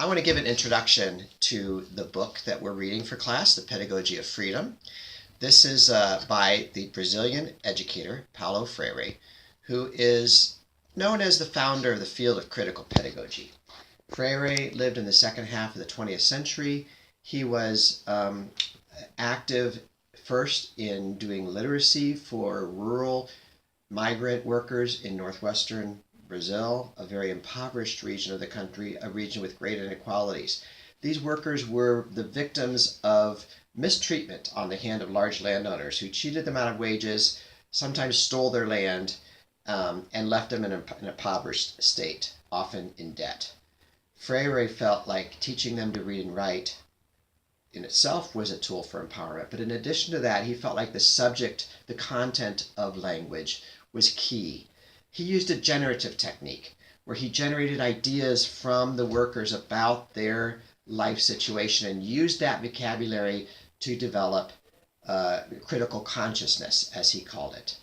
I want to give an introduction to the book that we're reading for class, The Pedagogy of Freedom. This is by the Brazilian educator, Paulo Freire, who is known as the founder of the field of critical pedagogy. Freire lived in the second half of the 20th century. He was active first in doing literacy for rural migrant workers in northwestern Brazil, a very impoverished region of the country, a region with great inequalities. These workers were the victims of mistreatment on the hand of large landowners who cheated them out of wages, sometimes stole their land, and left them in an impoverished state, often in debt. Freire felt like teaching them to read and write in itself was a tool for empowerment, but in addition to that, he felt like the subject, the content of language was key. He used a generative technique where he generated ideas from the workers about their life situation and used that vocabulary to develop critical consciousness, as he called it.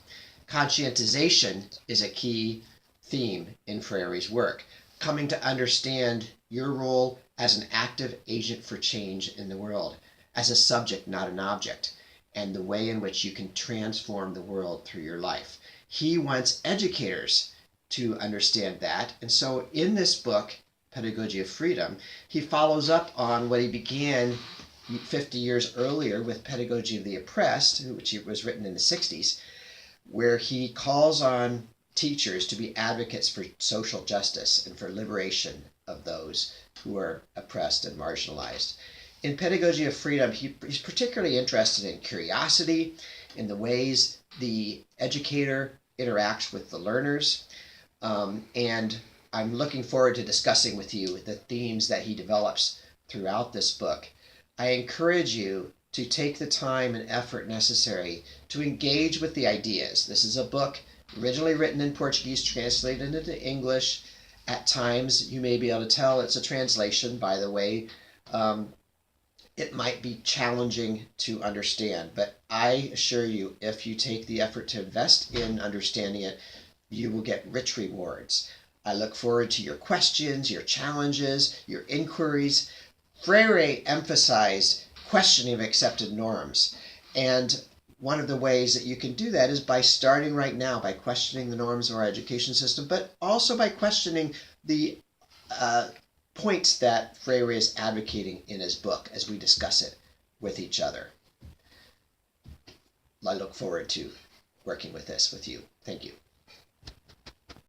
Conscientization is a key theme in Freire's work, coming to understand your role as an active agent for change in the world, as a subject, not an object, and the way in which you can transform the world through your life. He wants educators to understand that, and so in this book, Pedagogy of Freedom, he follows up on what he began 50 years earlier with Pedagogy of the Oppressed, which was written in the 60s, where he calls on teachers to be advocates for social justice and for liberation of those who are oppressed and marginalized. In Pedagogy of Freedom, he's particularly interested in curiosity, in the ways the educator interacts with the learners, and I'm looking forward to discussing with you the themes that he develops throughout this book. I encourage you to take the time and effort necessary to engage with the ideas. This is a book originally written in Portuguese, translated into English. At times, you may be able to tell it's a translation by the way. It might be challenging to understand, but I assure you, if you take the effort to invest in understanding it, you will get rich rewards. I look forward to your questions, your challenges, your inquiries. Freire emphasized questioning of accepted norms, and one of the ways that you can do that is by starting right now, by questioning the norms of our education system, but also by questioning the points that Freire is advocating in his book as we discuss it with each other. I look forward to working with this with you. Thank you.